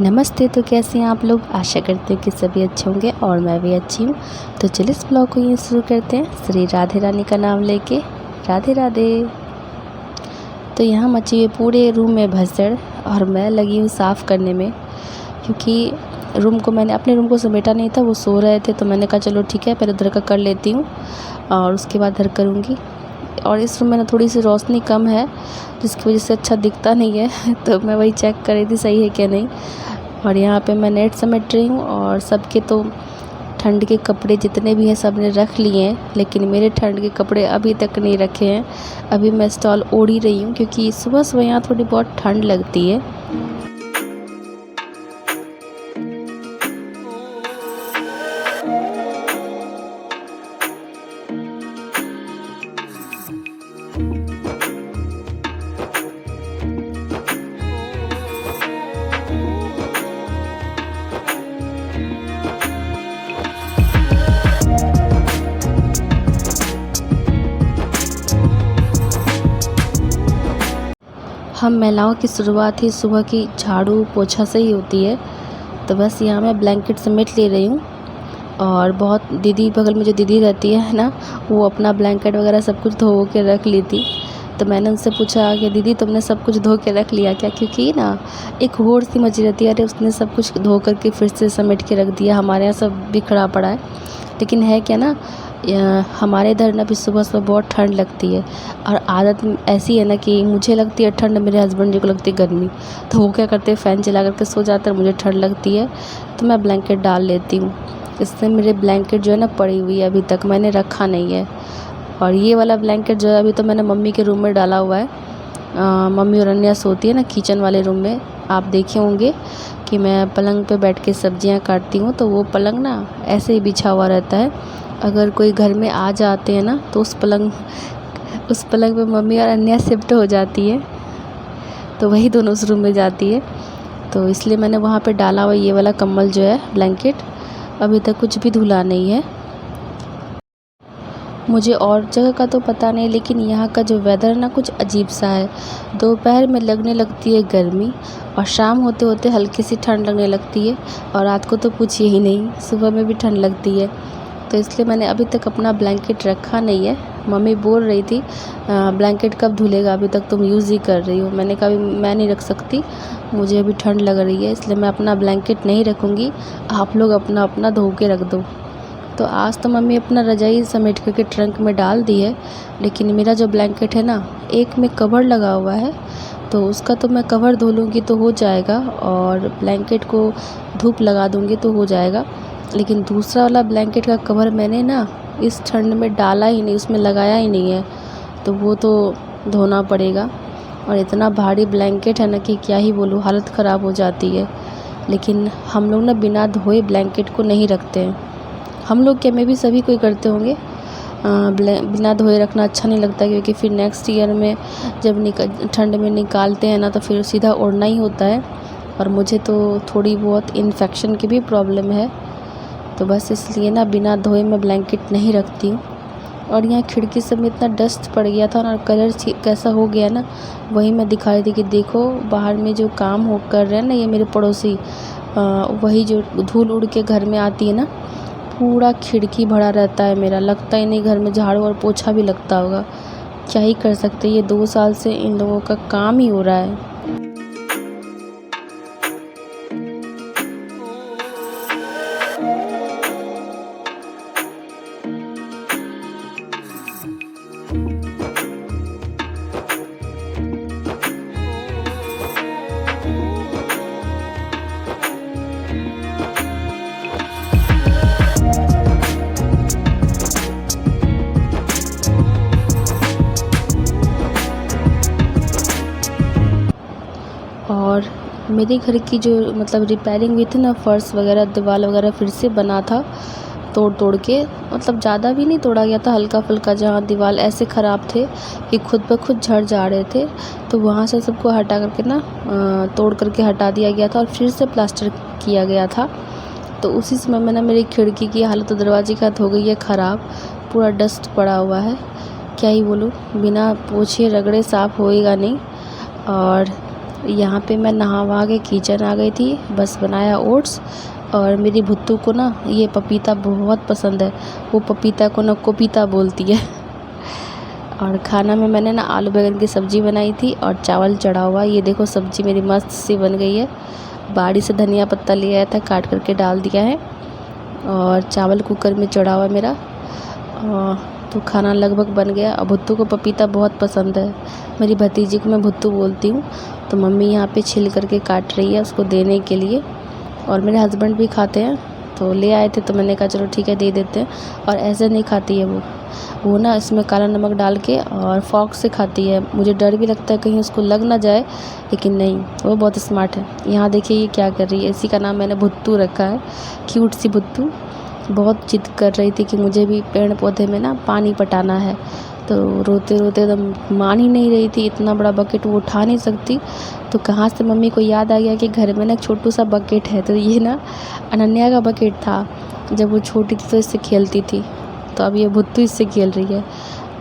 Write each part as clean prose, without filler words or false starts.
नमस्ते। तो कैसे हैं आप लोग? आशा करते हैं कि सभी अच्छे होंगे और मैं भी अच्छी हूँ। तो चलिए इस ब्लॉग को ये शुरू करते हैं श्री राधे रानी का नाम लेके। राधे राधे। तो यहाँ मची हुई पूरे रूम में भसड़ और मैं लगी हूँ साफ़ करने में, क्योंकि मैंने अपने रूम को समेटा नहीं था, वो सो रहे थे। तो मैंने कहा चलो ठीक है, पहले उधर का कर लेती हूँ और उसके बाद इधर करूँगी। और इस रूम में ना थोड़ी सी रोशनी कम है, जिसकी वजह से अच्छा दिखता नहीं है तो मैं वही चेक कर रही थी सही है क्या नहीं। और यहाँ पे मैं नेट समेट रही हूँ और सबके तो ठंड के कपड़े जितने भी हैं सब ने रख लिए हैं, लेकिन मेरे ठंड के कपड़े अभी तक नहीं रखे हैं। अभी मैं स्टॉल ओढ़ ही रही हूँ, क्योंकि सुबह सुबह यहाँ थोड़ी बहुत ठंड लगती है। हम महिलाओं की शुरुआत ही सुबह की झाड़ू पोछा से ही होती है। तो बस यहाँ मैं ब्लैंकेट समेट ले रही हूँ। और बहुत दीदी बगल में जो दीदी रहती है ना, वो अपना ब्लैंकेट वगैरह सब कुछ धो के रख ली थी। तो मैंने उनसे पूछा कि दीदी तुमने सब कुछ धो के रख लिया क्या? क्योंकि ना एक होड़ सी मची रहती है, अरे उसने सब कुछ धो करके फिर से समेट के रख दिया, हमारे यहाँ सब बिखरा पड़ा है। लेकिन है क्या ना, हमारे इधर ना भी सुबह सुबह बहुत ठंड लगती है। और आदत ऐसी है ना कि मुझे लगती है ठंड, मेरे हस्बैंड जी को लगती है गर्मी। तो वो क्या करते हैं, फ़ैन चला करके सो जाते हैं, मुझे ठंड लगती है तो मैं ब्लैंकेट डाल लेती हूँ। इससे मेरे ब्लैंकेट जो है ना पड़ी हुई है, अभी तक मैंने रखा नहीं है। और ये वाला ब्लैंकेट जो है अभी तो मैंने मम्मी के रूम में डाला हुआ है। मम्मी और अन्या सोती है ना किचन वाले रूम में। आप देखे होंगे कि मैं पलंग पे बैठ के सब्जियां काटती हूँ, तो वो पलंग ना ऐसे ही बिछा हुआ रहता है। अगर कोई घर में आ जाते हैं ना तो उस पलंग पे मम्मी और अन्या शिफ्ट हो जाती है, तो वही दोनों उस रूम में जाती है। तो इसलिए मैंने वहाँ पे डाला हुआ ये वाला कंबल जो है ब्लैंकेट, अभी तक कुछ भी धुला नहीं है। मुझे और जगह का तो पता नहीं, लेकिन यहाँ का जो वेदर ना कुछ अजीब सा है। दोपहर में लगने लगती है गर्मी और शाम होते होते हल्की सी ठंड लगने लगती है। और रात को तो पूछिए ही नहीं, सुबह में भी ठंड लगती है। तो इसलिए मैंने अभी तक अपना ब्लैंकेट रखा नहीं है। मम्मी बोल रही थी ब्लैंकेट कब धुलेगा, अभी तक तुम यूज़ ही कर रही हो। मैंने कहा मैं नहीं रख सकती, मुझे अभी ठंड लग रही है, इसलिए मैं अपना ब्लैंकेट नहीं रखूँगी। आप लोग अपना अपना धो के रख दो। तो आज तो मम्मी अपना रजाई समेट करके ट्रंक में डाल दी है, लेकिन मेरा जो ब्लैंकेट है ना, एक में कवर लगा हुआ है, तो उसका तो मैं कवर धो लूँगी तो हो जाएगा, और ब्लैंकेट को धूप लगा दूँगी तो हो जाएगा। लेकिन दूसरा वाला ब्लैंकेट का कवर मैंने ना इस ठंड में डाला ही नहीं, उसमें लगाया ही नहीं है, तो वो तो धोना पड़ेगा। और इतना भारी ब्लैंकेट है ना कि क्या ही बोलूँ, हालत ख़राब हो जाती है। लेकिन हम लोग ना बिना धोए ब्लैंकेट को नहीं रखते हैं। हम लोग क्या, मैं भी सभी कोई करते होंगे। बिना धोए रखना अच्छा नहीं लगता, क्योंकि फिर नेक्स्ट ईयर में जब ठंड में निकालते हैं ना, तो फिर सीधा ओढ़ना ही होता है। और मुझे तो थोड़ी बहुत इन्फेक्शन की भी प्रॉब्लम है, तो बस इसलिए ना बिना धोए मैं ब्लैंकेट नहीं रखती हूँ। और यहाँ खिड़की सब में इतना डस्ट पड़ गया था ना, और कलर कैसा हो गया ना, वही मैं दिखा रही थी कि देखो बाहर में जो काम हो कर रहे हैं ना ये मेरे पड़ोसी, वही जो धूल उड़ के घर में आती है ना, पूरा खिड़की भरा रहता है मेरा। लगता ही नहीं घर में झाड़ू और पोछा भी लगता होगा। क्या ही कर सकते, ये 2 साल से इन लोगों का काम ही हो रहा है। और मेरे घर की जो मतलब रिपेयरिंग हुई थी ना, फर्श वगैरह दीवार वगैरह फिर से बना था तोड़ तोड़ के। मतलब ज़्यादा भी नहीं तोड़ा गया था, हल्का फुल्का, जहाँ दीवार ऐसे ख़राब थे कि खुद ब खुद झड़ जा रहे थे, तो वहाँ से सबको हटा करके ना तोड़ करके हटा दिया गया था और फिर से प्लास्टर किया गया था। तो उसी समय में ना मेरी खिड़की की हालत तो दरवाजे की हालत हो गई है ख़राब, पूरा डस्ट पड़ा हुआ है। क्या ही बोलूँ, बिना पोछे रगड़े साफ़ होएगा नहीं। और यहाँ पे मैं नहा वहा के किचन आ गई थी, बस बनाया ओट्स। और मेरी भुत्तू को ना ये पपीता बहुत पसंद है, वो पपीता को ना कोपीता बोलती है। और खाना में मैंने ना आलू बैंगन की सब्ज़ी बनाई थी और चावल चढ़ा हुआ। ये देखो सब्ज़ी मेरी मस्त सी बन गई है। बाड़ी से धनिया पत्ता ले आया था, काट करके डाल दिया है। और चावल कुकर में चढ़ा हुआ मेरा। तो खाना लगभग बन गया। अब भुत्तू को पपीता बहुत पसंद है, मेरी भतीजी को मैं भुत्तू बोलती हूँ। तो मम्मी यहाँ पे छिल करके काट रही है उसको देने के लिए। और मेरे हस्बैंड भी खाते हैं, तो ले आए थे तो मैंने कहा चलो ठीक है दे देते हैं। और ऐसे नहीं खाती है वो ना इसमें काला नमक डाल के और फॉक से खाती है। मुझे डर भी लगता है कहीं उसको लग ना जाए, लेकिन नहीं, वो बहुत स्मार्ट है। यहाँ देखिए ये क्या कर रही है, इसी का नाम मैंने भुत्तू रखा है, क्यूट सी भुत्तू। बहुत जिद कर रही थी कि मुझे भी पेड़ पौधे में ना पानी पटाना है। तो रोते रोते एकदम मान ही नहीं रही थी। इतना बड़ा बकेट वो उठा नहीं सकती। तो कहाँ से मम्मी को याद आ गया कि घर में ना एक छोटू सा बकेट है। तो ये ना अनन्या का बकेट था, जब वो छोटी थी तो इससे खेलती थी। तो अब ये भुत्तू इससे खेल रही है।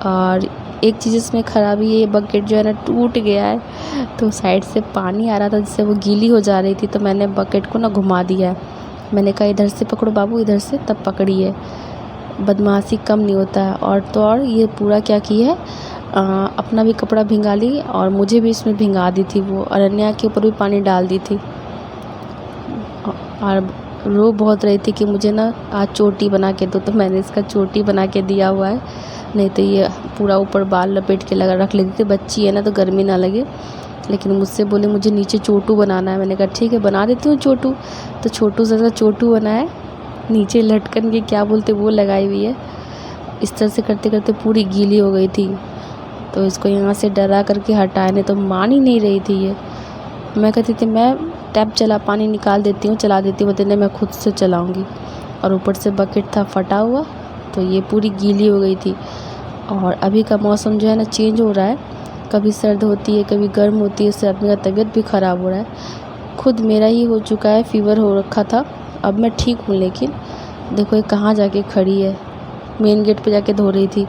और एक चीज़ इसमें ख़राबी है, ये बकेट जो है ना टूट गया है। तो साइड से पानी आ रहा था जिससे वो गीली हो जा रही थी। तो मैंने बकेट को ना घुमा दिया है। मैंने कहा इधर से पकड़ो बाबू, इधर से, तब पकड़ी है। बदमाशी कम नहीं होता है। और तो और ये पूरा क्या की है, अपना भी कपड़ा भिंगा ली और मुझे भी इसमें भिंगा दी थी। वो अरण्या के ऊपर भी पानी डाल दी थी। और रो बहुत रही थी कि मुझे ना आज चोटी बना के दो। तो मैंने इसका चोटी बना के दिया हुआ है, नहीं तो ये पूरा ऊपर बाल लपेट के लगा रख लेती थी। बच्ची है ना तो गर्मी ना लगे। लेकिन मुझसे बोले मुझे नीचे चोटू बनाना है। मैंने कहा ठीक है बना देती हूँ चोटू। तो छोटू सा चोटू बना है, नीचे लटकन के क्या बोलते वो लगाई हुई है। इस तरह से करते करते पूरी गीली हो गई थी। तो इसको यहाँ से डरा करके हटाए, नहीं तो मान ही नहीं रही थी ये। मैं कहती थी मैं टैप चला पानी निकाल देती हूँ, चला देती हूँ, बताने मैं खुद से चलाऊँगी। और ऊपर से बकेट था फटा हुआ, तो ये पूरी गीली हो गई थी। और अभी का मौसम जो है ना चेंज हो रहा है, कभी सर्द होती है कभी गर्म होती है, इससे आदमी का तबीयत भी ख़राब हो रहा है। खुद मेरा ही हो चुका है, फ़ीवर हो रखा था। अब मैं ठीक हूँ, लेकिन देखो ये कहाँ जाके खड़ी है, मेन गेट पे जाके धो रही थी।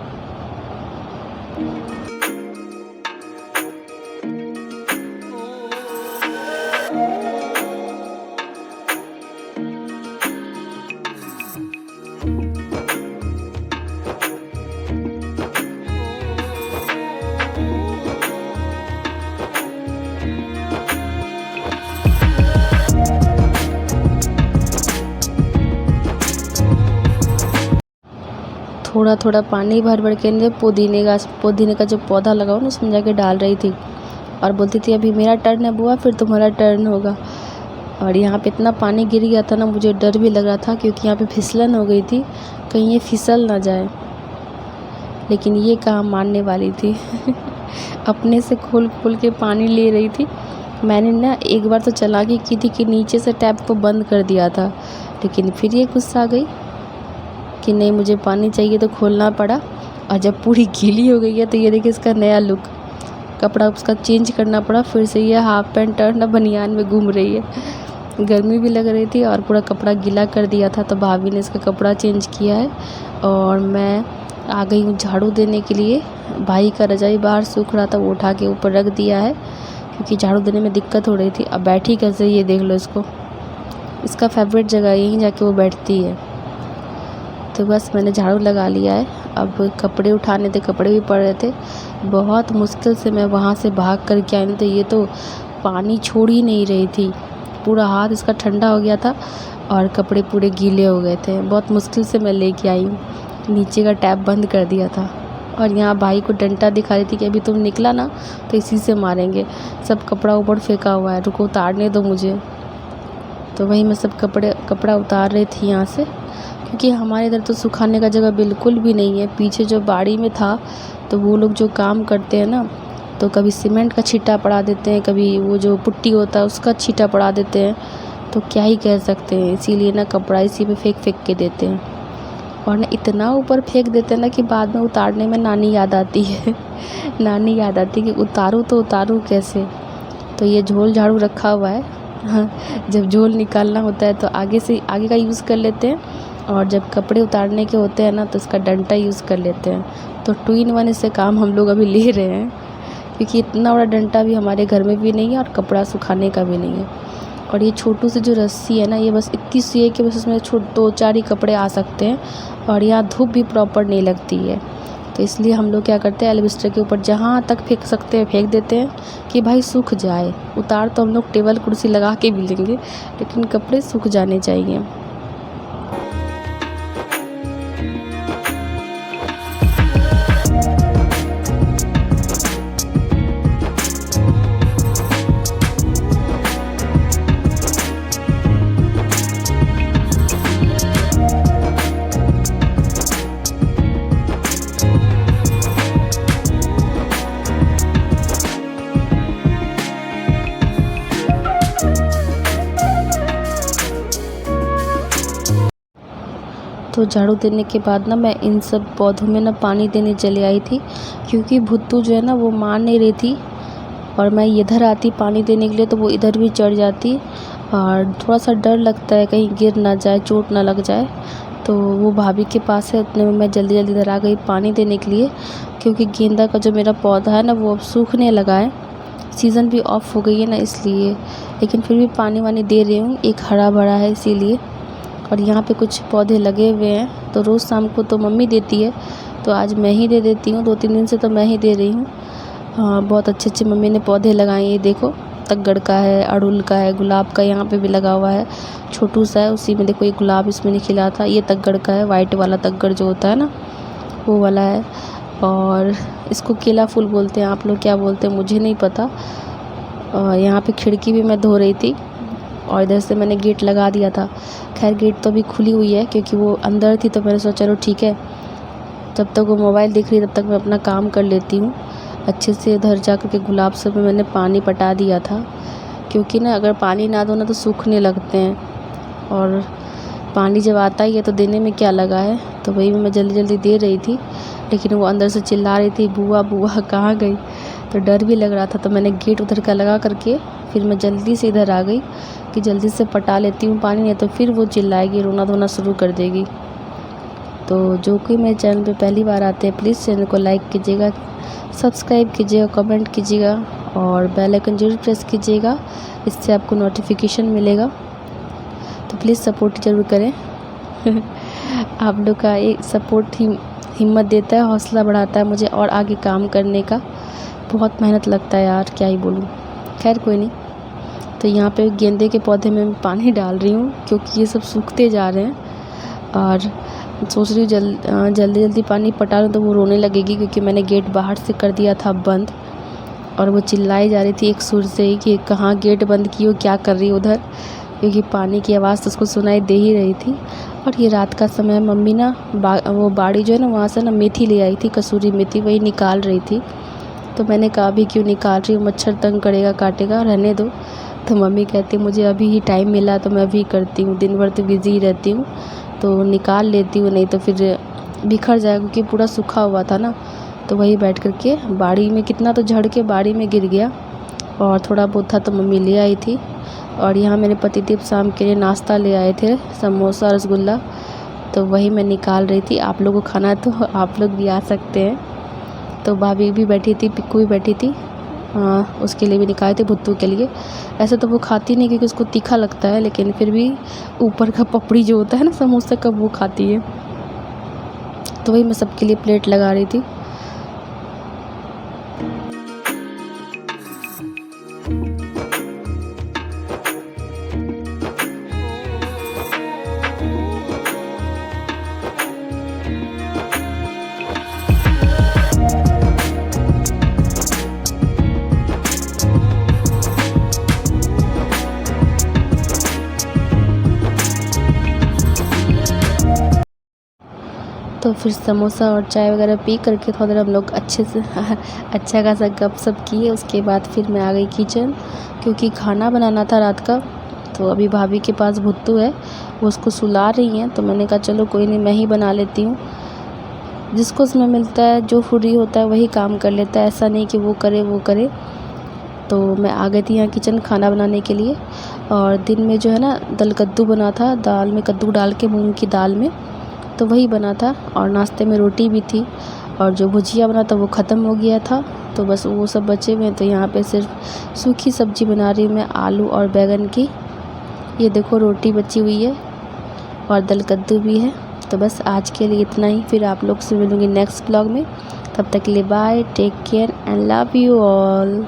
थोड़ा थोड़ा पानी भर भर के अंदर पुदीने का जो पौधा लगा हो ना उसमें जाके डाल रही थी। और बोलती थी अभी मेरा टर्न है बुआ, फिर तुम्हारा टर्न होगा। और यहाँ पे इतना पानी गिर गया था ना, मुझे डर भी लग रहा था, क्योंकि यहाँ पे फिसलन हो गई थी, कहीं ये फिसल ना जाए। लेकिन ये कहाँ मानने वाली थी। अपने से खोल खोल के पानी ले रही थी। मैंने ना एक बार तो चालाकी की थी कि नीचे से टैप को बंद कर दिया था, लेकिन फिर ये गुस्सा आ गई कि नहीं मुझे पानी चाहिए, तो खोलना पड़ा। और जब पूरी गीली हो गई है तो ये देखिए इसका नया लुक, कपड़ा उसका चेंज करना पड़ा। फिर से ये हाफ पैंट और ना बनियान में घूम रही है। गर्मी भी लग रही थी और पूरा कपड़ा गीला कर दिया था, तो भाभी ने इसका कपड़ा चेंज किया है। और मैं आ गई हूँ झाड़ू देने के लिए। भाई का रजाई बाहर सूख रहा था, वो उठा के ऊपर रख दिया है, क्योंकि झाड़ू देने में दिक्कत हो रही थी। अब बैठी कैसे, ये देख लो इसको, इसका फेवरेट जगह यहीं जाके वो बैठती है। तो बस मैंने झाड़ू लगा लिया है। अब कपड़े उठाने थे, कपड़े भी पड़ रहे थे। बहुत मुश्किल से मैं वहाँ से भाग कर के आई, नहीं तो ये तो पानी छोड़ ही नहीं रही थी। पूरा हाथ इसका ठंडा हो गया था और कपड़े पूरे गीले हो गए थे। बहुत मुश्किल से मैं लेके आई हूँ, नीचे का टैप बंद कर दिया था। और यहाँ भाई को डंडा दिखा रही थी कि अभी तुम निकला ना तो इसी से मारेंगे। सब कपड़ा ऊपर फेंका हुआ है, रुको उतारने दो मुझे। तो वही मैं सब कपड़ा उतार रही थी यहाँ से, क्योंकि हमारे इधर तो सुखाने का जगह बिल्कुल भी नहीं है। पीछे जो बाड़ी में था, तो वो लोग जो काम करते हैं ना, तो कभी सीमेंट का छींटा पड़ा देते हैं, कभी वो जो पुट्टी होता है उसका छींटा पड़ा देते हैं। तो क्या ही कह सकते हैं, इसीलिए ना कपड़ा इसी में फेंक के देते हैं। और ना इतना ऊपर फेंक देते हैं ना कि बाद में उतारने में नानी याद आती है। नानी याद आती है कि उतारूँ तो उतारूँ कैसे। तो ये झोल झाड़ू रखा हुआ है। हाँ, जब झोल निकालना होता है तो आगे का यूज़ कर लेते हैं, और जब कपड़े उतारने के होते हैं ना तो इसका डंडा यूज़ कर लेते हैं। तो 2 in 1 इससे काम हम लोग अभी ले रहे हैं, क्योंकि इतना बड़ा डंडा भी हमारे घर में भी नहीं है और कपड़ा सुखाने का भी नहीं है। और ये छोटू सी जो रस्सी है ना, ये बस इतनी सी है कि बस इसमें 2-4 ही कपड़े आ सकते हैं और यहाँ धूप भी प्रॉपर नहीं लगती है। तो इसलिए हम लोग क्या करते हैं, एल्वेस्टर के ऊपर जहाँ तक फेंक सकते हैं फेंक देते हैं कि भाई सूख जाए। उतार तो हम लोग टेबल कुर्सी लगा के भी लेंगे, लेकिन कपड़े सूख जाने चाहिए। तो झाड़ू देने के बाद ना मैं इन सब पौधों में ना पानी देने चली आई थी, क्योंकि भुत्तू जो है ना वो मान नहीं रही थी और मैं इधर आती पानी देने के लिए तो वो इधर भी चढ़ जाती और थोड़ा सा डर लगता है कहीं गिर ना जाए, चोट ना लग जाए। तो वो भाभी के पास है, उतने में मैं जल्दी जल्दी इधर आ गई पानी देने के लिए, क्योंकि गेंदा का जो मेरा पौधा है ना वो अब सूखने लगा है, सीज़न भी ऑफ हो गई है ना इसलिए। लेकिन फिर भी पानी वानी दे रही हूँ, एक हरा भरा है इसीलिए। और यहाँ पे कुछ पौधे लगे हुए हैं, तो रोज़ शाम को तो मम्मी देती है, तो आज मैं ही दे देती हूँ। 2-3 दिन से तो मैं ही दे रही हूँ। हाँ, बहुत अच्छे अच्छे मम्मी ने पौधे लगाए। ये देखो, तग्गड़ का है, अड़हुल का है, गुलाब का यहाँ पे भी लगा हुआ है, छोटू सा है। उसी में देखो एक गुलाब इसमें नहीं खिला था। ये तग्गड़ का है, वाइट वाला तग्गड़ जो होता है ना वो वाला है। और इसको केला फूल बोलते हैं, आप लोग क्या बोलते हैं मुझे नहीं पता। यहाँ पे खिड़की भी मैं धो रही थी और इधर से मैंने गेट लगा दिया था। खैर गेट तो अभी खुली हुई है क्योंकि वो अंदर थी, तो मैंने सोचा चलो ठीक है, जब तक वो मोबाइल देख रही तब तक मैं अपना काम कर लेती हूँ अच्छे से। इधर जा कर के गुलाब सब में मैंने पानी पटा दिया था, क्योंकि ना अगर पानी ना दो ना तो सूखने लगते हैं, और पानी जब आता ही है तो देने में क्या लगा है। तो वही मैं जल्दी जल्दी दे रही थी, लेकिन वो अंदर से चिल्ला रही थी बुआ बुआ कहाँ गई, तो डर भी लग रहा था। तो मैंने गेट उधर का लगा करके फिर मैं जल्दी से इधर आ गई कि जल्दी से पटा लेती हूँ पानी, नहीं तो फिर वो चिल्लाएगी, रोना धोना शुरू कर देगी। तो जो कोई मेरे चैनल पे पहली बार आते हैं प्लीज़ चैनल को लाइक कीजिएगा, सब्सक्राइब कीजिएगा, कमेंट कीजिएगा और बेल आइकन जरूर प्रेस कीजिएगा, इससे आपको नोटिफिकेशन मिलेगा। तो प्लीज़ सपोर्ट ज़रूर करें। आप लोग का एक सपोर्ट ही हिम्मत देता है, हौसला बढ़ाता है मुझे और आगे काम करने का। बहुत मेहनत लगता है यार, क्या ही बोलूँ। खैर कोई नहीं। तो यहाँ पे गेंदे के पौधे में पानी डाल रही हूँ, क्योंकि ये सब सूखते जा रहे हैं और सोच रही हूँ जल्दी जल्दी पानी पटा लूँ तो वो रोने लगेगी, क्योंकि मैंने गेट बाहर से कर दिया था बंद और वो चिल्लाई जा रही थी एक सुर से ही कि कहाँ गेट बंद की हो, क्या कर रही हो उधर, क्योंकि पानी की आवाज़ तो उसको सुनाई दे ही रही थी। और ये रात का समय, मम्मी ना वो बाड़ी जो है ना वहाँ से ना मेथी ले आई थी, कसूरी मेथी, वही निकाल रही थी। तो मैंने कहा अभी क्यों निकाल रही हूँ, मच्छर तंग करेगा, काटेगा, रहने दो। तो मम्मी कहती मुझे अभी ही टाइम मिला तो मैं अभी करती हूँ, दिन भर तो बिज़ी रहती हूँ, तो निकाल लेती हूँ, नहीं तो फिर बिखर जाएगा, क्योंकि पूरा सूखा हुआ था ना। तो वही बैठ कर के बाड़ी में, कितना तो झड़ के बाड़ी में गिर गया, और थोड़ा बहुत था तो मम्मी ले आई थी। और यहाँ मेरे पतिदेव शाम के लिए नाश्ता ले आए थे, समोसा रसगुल्ला, तो वही मैं निकाल रही थी। आप लोगों को खाना है तो आप लोग भी आ सकते हैं। तो भाभी भी बैठी थी, पिक्कू भी बैठी थी, उसके लिए भी निकाले थे, भुत्तू के लिए। ऐसे तो वो खाती नहीं क्योंकि उसको तीखा लगता है, लेकिन फिर भी ऊपर का पपड़ी जो होता है ना समोसा का, वो खाती है। तो वही मैं सबके लिए प्लेट लगा रही थी। तो फिर समोसा और चाय वगैरह पी करके थोड़ा देर हम लोग अच्छे से अच्छा खासा गपशप किए। उसके बाद फिर मैं आ गई किचन, क्योंकि खाना बनाना था रात का। तो अभी भाभी के पास भुत्तू है, वो उसको सुला रही हैं, तो मैंने कहा चलो कोई नहीं, मैं ही बना लेती हूँ। जिसको समय मिलता है, जो फ्री होता है वही काम कर लेता है, ऐसा नहीं कि वो करे वो करे। तो मैं आ गई थी यहाँ किचन खाना बनाने के लिए। और दिन में जो है ना दल कद्दू बना था, दाल में कद्दू डाल के, मूंग की दाल में, तो वही बना था। और नाश्ते में रोटी भी थी और जो भुजिया बना था वो ख़त्म हो गया था, तो बस वो सब बचे हुए हैं। तो यहाँ पे सिर्फ सूखी सब्ज़ी बना रही हूँ मैं आलू और बैंगन की। ये देखो रोटी बची हुई है और दल कद्दू भी है। तो बस आज के लिए इतना ही, फिर आप लोग से मिलूँगी नेक्स्ट ब्लॉग में। तब तक के लिए bye, take care and love you all.